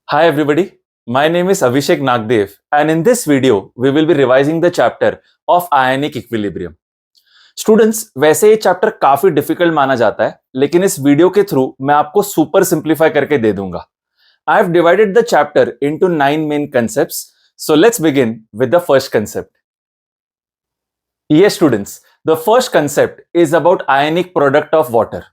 Hi everybody, my name is Abhishek Nagdev and in this video we will be revising the chapter of ionic equilibrium. Students, वैसे ये chapter काफी difficult माना जाता है लेकिन इस वीडियो के थ्रू मैं आपको सुपर सिंप्लीफाई करके दे दूंगा. I have divided the chapter into 9 main concepts. So let's begin with the first concept. Yes students, the first concept is about ionic product of water.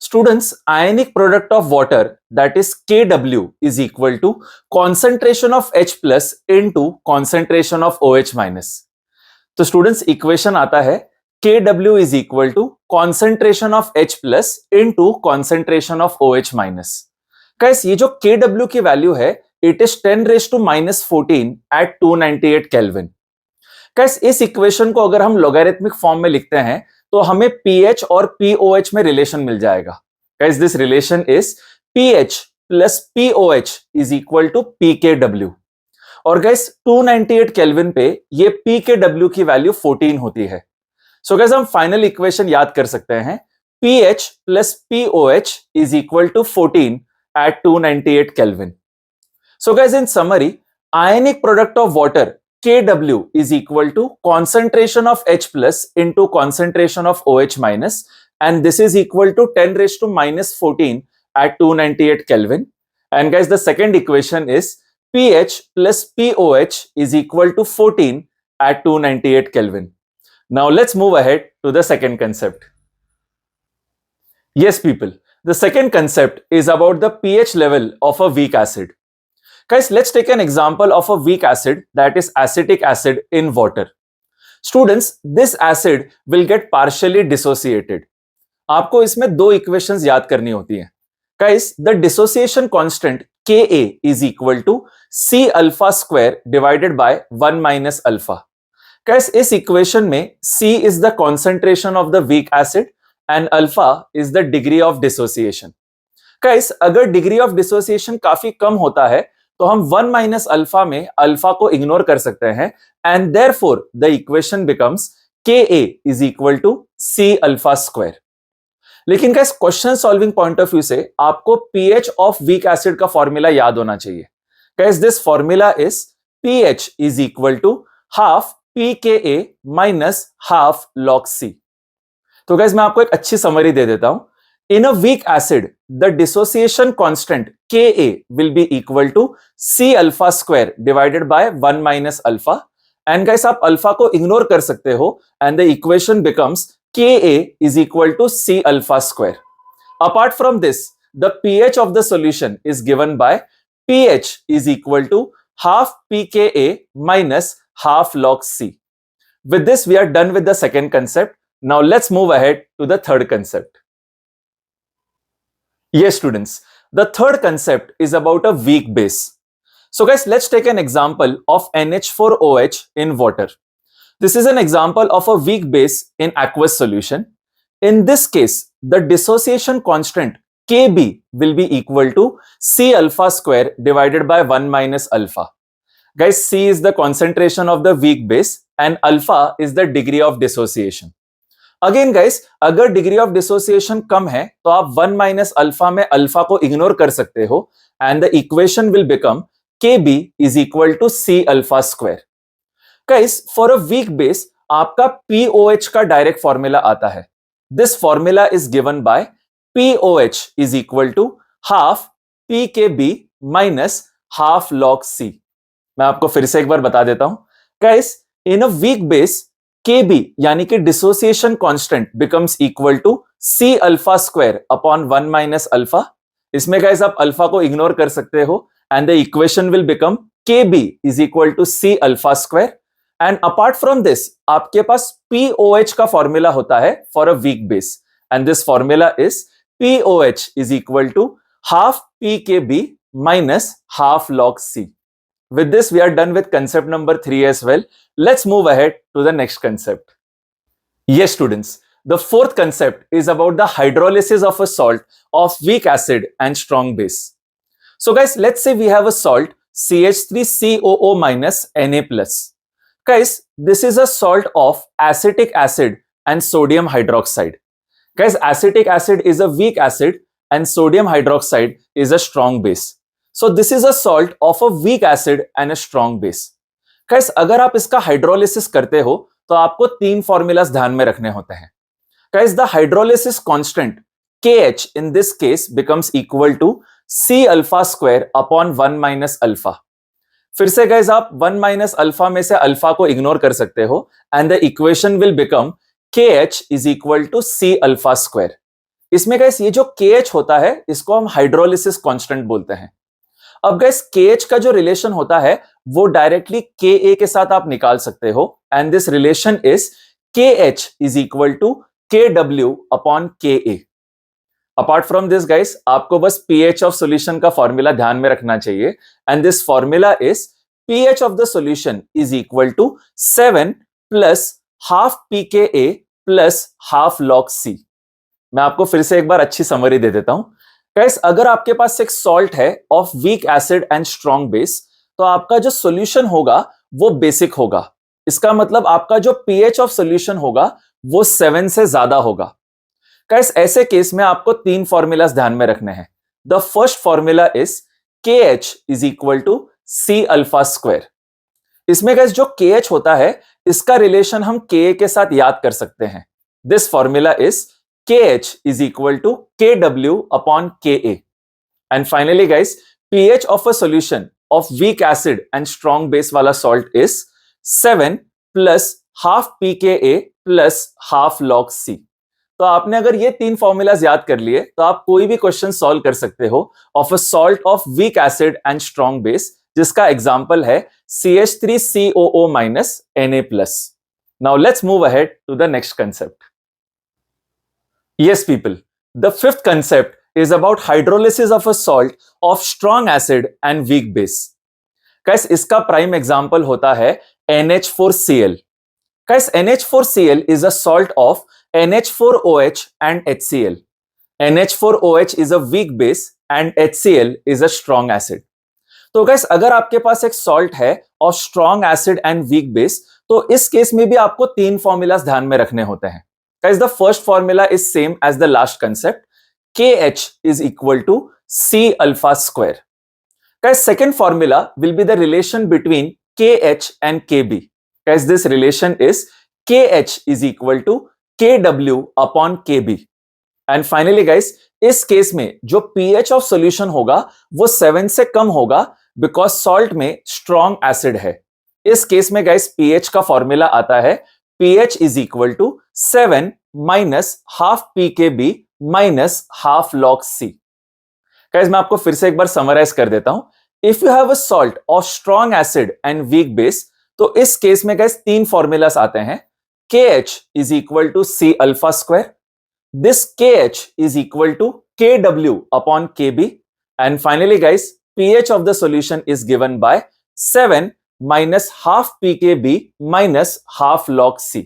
Students, ionic product of water, that is Kw, is equal to concentration of H plus into concentration of OH minus. तो students equation आता है Kw is equal to concentration of H plus into concentration of OH minus. Guys ये जो Kw की value है it is 10 raised to minus 14 at 298 Kelvin. Guys इस equation को अगर हम लॉगरिथमिक फॉर्म में लिखते हैं तो हमें pH और POH में रिलेशन मिल जाएगा. Guys this relation is pH plus POH is equal to pKw. और गाइस 298 केल्विन पे ये pKw की वैल्यू 14 होती है. सो गाइस हम फाइनल इक्वेशन याद कर सकते हैं pH plus POH is equal to 14 at 298 Kelvin. So guys, in summary, ionic product of water Kw is equal to concentration of H plus into concentration of OH minus, and this is equal to 10 raised to minus 14 at 298 Kelvin. And guys, the second equation is pH plus POH is equal to 14 at 298 Kelvin. Now let's move ahead to the second concept. Yes people, the second concept is about the pH level of a weak acid. Guys, let's take an example of a weak acid, that is acetic acid in water. Students, this acid will get partially dissociated. आपको इसमें दो equations याद करनी होती हैं. Guys, the dissociation constant Ka is equal to C alpha square divided by 1 minus alpha. Guys, इस equation में C is the concentration of the weak acid and alpha is the degree of dissociation. Guys, अगर degree of dissociation काफी कम होता है तो हम 1 minus alpha में alpha को इग्नोर कर सकते हैं and therefore the equation becomes Ka is equal to C alpha square. लेकिन guys question solving point of view से आपको pH ऑफ वीक एसिड का फॉर्मूला याद होना चाहिए. Guys this formula is pH is equal to half pKa minus half log C. तो guys मैं आपको एक अच्छी समरी दे देता हूं. In a weak acid, the dissociation constant Ka will be equal to C alpha square divided by 1 minus alpha. And guys, आप alpha को ignore कर सकते हो and the equation becomes Ka is equal to C alpha square. Apart from this, the pH of the solution is given by pH is equal to half pKa minus half log C. With this, we are done with the second concept. Now let's move ahead to the third concept. Yes students, the third concept is about a weak base. So guys, let's take an example of NH4OH in water. This is an example of a weak base in aqueous solution. In this case, the dissociation constant Kb will be equal to C alpha square divided by 1 minus alpha. Guys, C is the concentration of the weak base and alpha is the degree of dissociation. Again guys, अगर degree of dissociation कम है तो आप 1 minus alpha में alpha को ignore कर सकते हो and the equation will become Kb is equal to C alpha square. Guys, for a weak base आपका POH का डायरेक्ट फॉर्मूला आता है. This formula is given by POH is equal to half PKb minus half log C. मैं आपको फिर से एक बार बता देता हूं. Guys, in a weak base Kb यानी कि dissociation constant becomes equal to C alpha square upon 1 minus alpha. इसमें गाइस आप अल्फा को इग्नोर कर सकते हो and the equation will become Kb is equal to C alpha square. And apart from this आपके पास POH का formula होता है for a weak base and this formula is POH is equal to half PKb minus half log C. With this, we are done with concept number 3 as well. Let's move ahead to the next concept. Yes, students. The fourth concept is about the hydrolysis of a salt of weak acid and strong base. So guys, let's say we have a salt CH3COO minus Na plus. Guys, this is a salt of acetic acid and sodium hydroxide. Guys, acetic acid is a weak acid and sodium hydroxide is a strong base. So this is a salt of a weak acid and a strong base. Guys अगर आप इसका hydrolysis करते हो तो आपको तीन formulas ध्यान में रखने होते हैं. Guys the hydrolysis constant KH in this case becomes equal to C alpha square upon 1 minus alpha. फिर से गाइस आप 1 माइनस अल्फा में से अल्फा को इग्नोर कर सकते हो and the equation will become KH is equal to C alpha square. इसमें गाइस ये जो KH होता है इसको हम हाइड्रोलिसिस कांस्टेंट बोलते हैं. अब गाइस KH का जो रिलेशन होता है वो डायरेक्टली KA के साथ आप निकाल सकते हो and this relation is KH is equal to KW upon KA. Apart from this guys आपको बस pH ऑफ सॉल्यूशन का फॉर्मूला ध्यान में रखना चाहिए and this formula is pH of the solution is equal to 7 plus half pKa plus half log C. मैं आपको फिर से एक बार अच्छी समरी दे देता हूं. गाइस अगर आपके पास एक सॉल्ट है of weak acid and strong base तो आपका जो सॉल्यूशन होगा वो बेसिक होगा. इसका मतलब आपका जो pH ऑफ सॉल्यूशन होगा वो 7 से ज्यादा होगा. गाइस ऐसे केस में आपको तीन फॉर्मूलाज ध्यान में रखने हैं. The first formula is KH is equal to C alpha square. इसमें गाइस जो KH होता है इसका रिलेशन हम KA के साथ याद कर सकते हैं. This formula is KH is equal to KW upon KA. And finally guys pH of a solution of weak acid and strong base वाला salt is 7 plus half pKa plus half log C. तो आपने अगर ये तीन formulas याद कर लिए तो आप कोई भी क्वेश्चन सॉल्व कर सकते हो of a salt of weak acid and strong base जिसका एग्जांपल है CH3COO Na+. Now let's move ahead to the next concept. Yes people, the fifth concept is about hydrolysis of a salt of strong acid and weak base. Guys इसका prime example होता है NH4Cl. Guys NH4Cl is a salt of NH4OH and HCl. NH4OH is a weak base and HCl is a strong acid. तो guys अगर आपके पास एक salt है और strong acid and weak base तो इस केस में भी आपको तीन फॉर्मूलाज ध्यान में रखने होते हैं. Guys the first formula is same as the last concept. KH is equal to C alpha square. Guys second formula will be the relation between KH and KB. Guys this relation is KH is equal to KW upon KB. And finally guys इस case में जो pH of solution होगा वो 7 से कम होगा because salt में strong acid है. इस केस में गाइस pH का फॉर्मूला आता है pH is equal to 7 minus half pKb minus half log C. Guys मैं आपको फिर से एक बार समराइज कर देता हूं. If you have a salt of strong acid and weak base तो इस केस में गाइस तीन फॉर्मूलास आते हैं. KH is equal to C alpha square. This KH is equal to KW upon KB. And finally guys, pH of the solution is given by 7 minus half pKb minus half log C.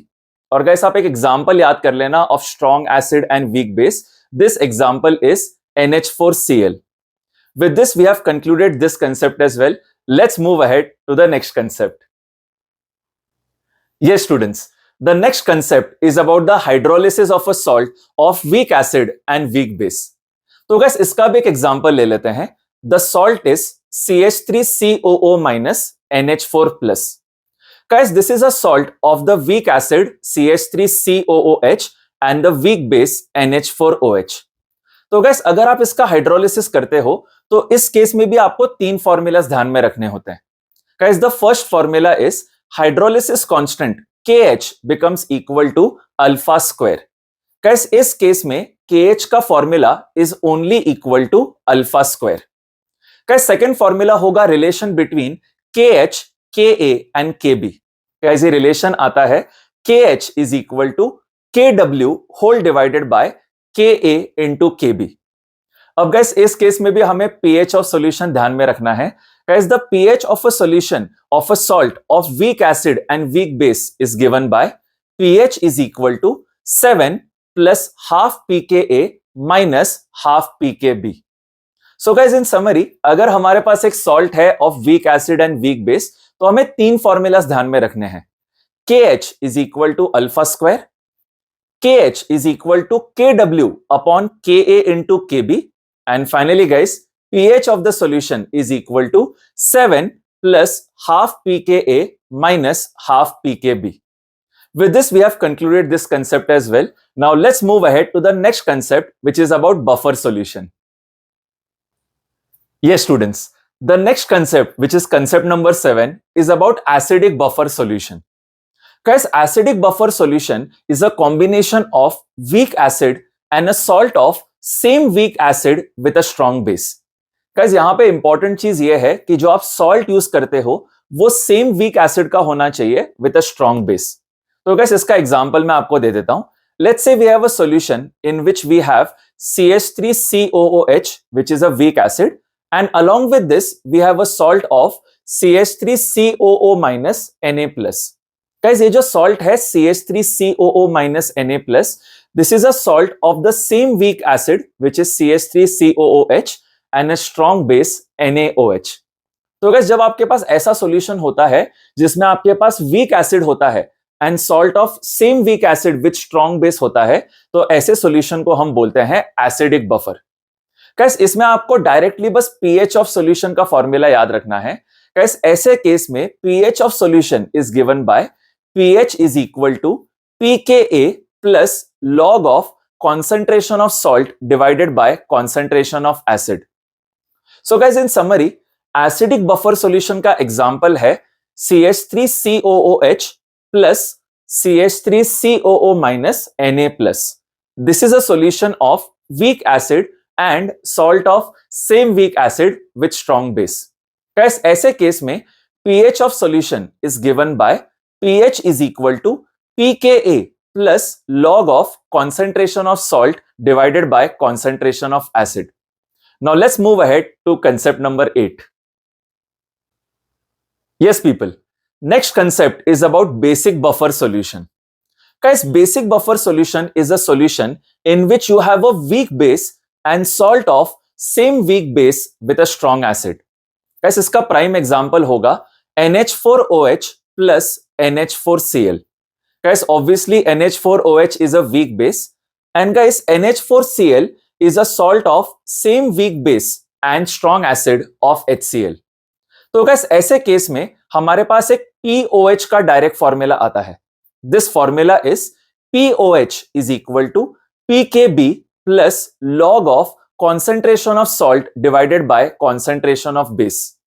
और guys आप एक example याद कर लेना of strong acid and weak base. This example is NH4Cl. With this we have concluded this concept as well. Let's move ahead to the next concept. Yes students. The next concept is about the hydrolysis of a salt of weak acid and weak base. तो guys इसका भी एक example ले लेते हैं. The salt is CH3COO NH4+. Guys this is a salt of the weak acid CH3COOH and the weak base NH4OH. तो guys अगर आप इसका हाइड्रोलिसिस करते हो तो इस केस में भी आपको तीन फॉर्मूलाज ध्यान में रखने होते हैं. Guys the first formula is hydrolysis constant KH becomes equal to alpha square. Guys इस केस में KH का formula is only equal to alpha square. Guys second formula होगा relation between KH, KA and KB. Guys ये relation आता है KH is equal to KW whole divided by KA into KB. अब guys इस case में भी हमें pH of solution ध्यान में रखना है. Guys the pH of a solution of a salt of weak acid and weak base is given by pH is equal to 7 plus half pKa minus half pKb. So guys in summary अगर हमारे पास एक salt है of weak acid and weak base तो हमें तीन formulas ध्यान में रखने हैं. KH is equal to alpha square, KH is equal to KW upon KA into KB and finally guys pH of the solution is equal to 7 plus half pKa minus half pKb. With this, we have concluded this concept as well. Now let's move ahead to the next concept, which is about buffer solution. Yes, students, the next concept, which is concept number 7, is about acidic buffer solution. Guys, acidic buffer solution is a combination of weak acid and a salt of same weak acid with a strong base. Guys, यहाँ पे important चीज ये है कि जो आप salt use करते हो वो सेम वीक एसिड का होना चाहिए विद अ स्ट्रॉन्ग बेस. तो गाइस इसका एग्जांपल मैं आपको दे देता हूं. Let's say we have a solution in which we have CH3COOH, which is a weak acid, and along with this we have a salt of CH3COO minus Na plus. Guys, ये जो salt है CH3COO minus Na plus, this is a salt of the same weak acid which is CH3COOH and a strong base NaOH. तो guys, जब आपके पास ऐसा solution होता है जिसमें आपके पास weak acid होता है and salt of same weak acid with strong base होता है, तो ऐसे solution को हम बोलते हैं acidic buffer. Guys, इसमें आपको डायरेक्टली बस pH of solution का फॉर्मूला याद रखना है. Guys, ऐसे केस में pH of solution is given by pH is equal to pKa plus log of concentration of salt divided by concentration of acid. So guys, in summary, acidic buffer solution का example है CH3COOH plus CH3COO minus Na plus. This is a solution of weak acid and salt of same weak acid with strong base. Guys, ऐसे case में pH of solution is given by pH is equal to pKa plus log of concentration of salt divided by concentration of acid. Now let's move ahead to concept number 8. Yes, people. Next concept is about basic buffer solution. Guys, basic buffer solution is a solution in which you have a weak base and salt of same weak base with a strong acid. Guys, इसका prime example होगा NH4OH plus NH4Cl. Guys, obviously NH4OH is a weak base and guys NH4Cl is a salt of same weak base and strong acid of HCl. तो guys ऐसे case में हमारे पास एक POH का direct formula आता है. This formula is POH is equal to pKb plus log of concentration of salt divided by concentration of base.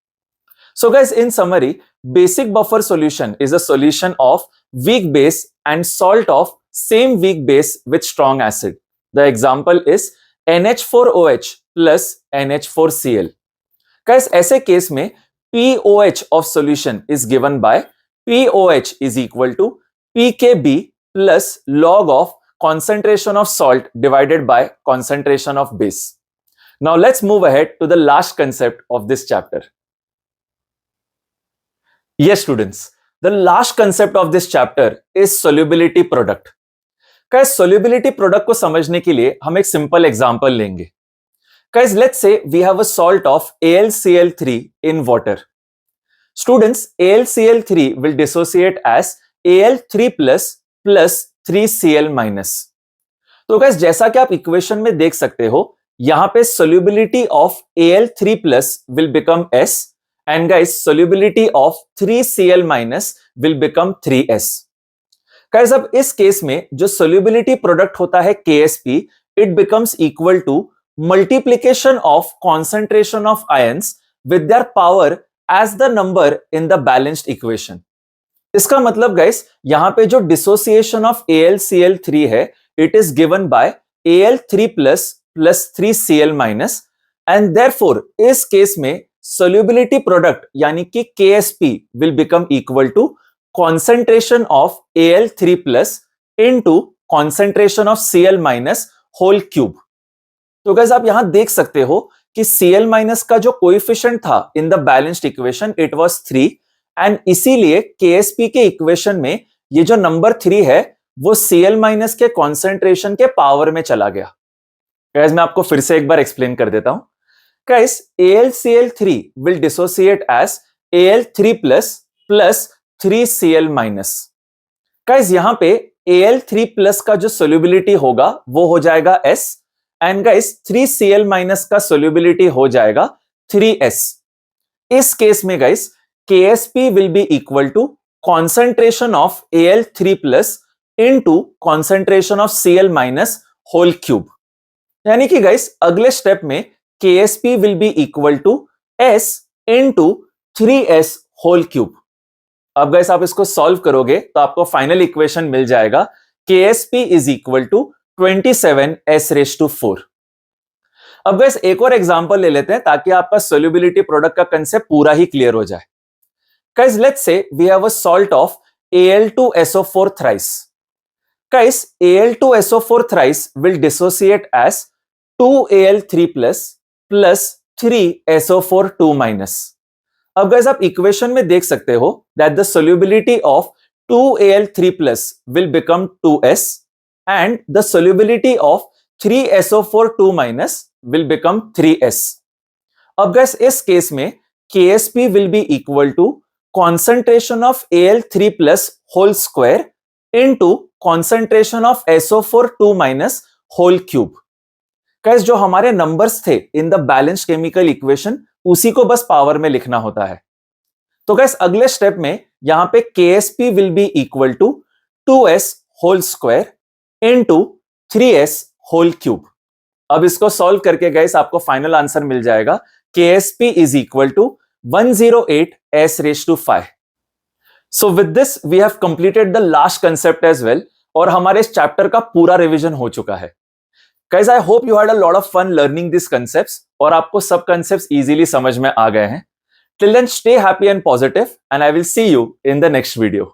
So guys, in summary, basic buffer solution is a solution of weak base and salt of same weak base with strong acid. The example is NH4OH plus NH4Cl. Guys, ऐसे case में POH of solution is given by POH is equal to pKb plus log of concentration of salt divided by concentration of base. Now let's move ahead to the last concept of this chapter. Yes, students, the last concept of this chapter is solubility product. Guys, solubility product को समझने के लिए हम एक simple example लेंगे. Guys, let's say we have a salt of AlCl3 in water. Students, AlCl3 will dissociate as Al3 plus 3Cl minus. तो guys, जैसा कि आप इक्वेशन में देख सकते हो, यहाँ पे solubility of Al3 plus will become S and guys solubility of 3Cl minus will become 3S. Guys, अब इस केस में जो solubility product होता है KSP, it becomes equal to multiplication of concentration of ions with their power as the number in the balanced equation. इसका मतलब guys यहां पे जो dissociation of AlCl3 है, it is given by Al3 plus 3Cl minus and therefore इस case में solubility product यानी कि KSP will become equal to concentration of Al3 plus into concentration of Cl minus whole cube. तो guys आप यहां देख सकते हो कि Cl minus का जो कोएफिशिएंट था in the balanced equation it was 3 and इसीलिए KSP के इक्वेशन में ये जो नंबर 3 है वो Cl minus के कॉन्सेंट्रेशन के पावर में चला गया. गाइस मैं आपको फिर से एक बार एक्सप्लेन कर देता हूं. Guys, AlCl3 will dissociate as Al3 plus 3Cl minus. Guys, यहां पे Al3 plus का जो solubility होगा वो हो जाएगा S and guys 3Cl minus का सोल्यूबिलिटी हो जाएगा 3S। इस केस में guys KSP will be equal to concentration of Al3 plus into concentration of Cl minus whole cube. यानी कि गाइस अगले स्टेप में KSP will be equal to S into 3S whole cube. अब guys आप इसको solve करोगे तो आपको फाइनल इक्वेशन मिल जाएगा KSP is equal to 27S⁴। अब गाइस एक और एग्जांपल ले लेते हैं ताकि आपका सोल्यूबिलिटी प्रोडक्ट का कंसेप्ट पूरा ही क्लियर हो जाए। Guys let's say we have a salt of Al2SO4 thrice. Guys, Al2SO4 thrice will dissociate as 2Al3 plus 3SO4 2 minus. अब गाइस आप इक्वेशन में देख सकते हो that the solubility of 2Al3 plus will become 2S and the solubility of 3SO4 2 minus will become 3S. अब guys इस case में KSP will be equal to concentration of Al3 plus whole square into concentration of SO4 2 minus whole cube. Guys जो हमारे numbers थे in the balance chemical equation उसी को बस power में लिखना होता है। तो गाइस अगले स्टेप में यहां पे KSP will be equal to 2S whole square into 3S whole cube. अब इसको सॉल्व करके गाइस आपको फाइनल आंसर मिल जाएगा KSP is equal to 108S⁵. So with this we have completed the last concept as well और हमारे इस chapter का पूरा रिवीजन हो चुका है। Guys, I hope you had a lot of fun learning these concepts और आपको सब concepts easily समझ में आ गए हैं। Till then, stay happy and positive and I will see you in the next video.